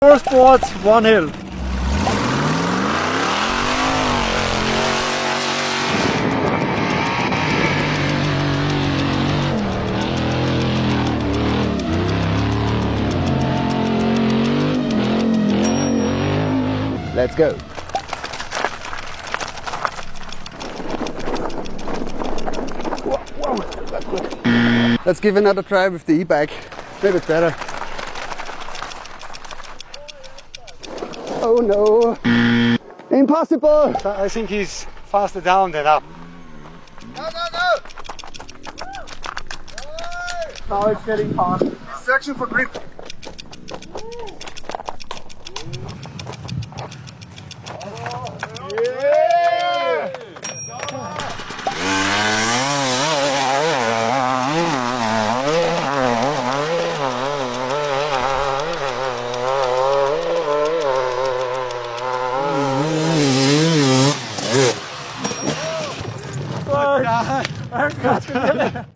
4 spots, 1 hill. Let's go. Whoa, that's good. Let's give another try with the e-bike. Maybe it's better. Oh no! Impossible! I think he's faster down than up. No! Now it's getting fast. Searching for grip. Ja.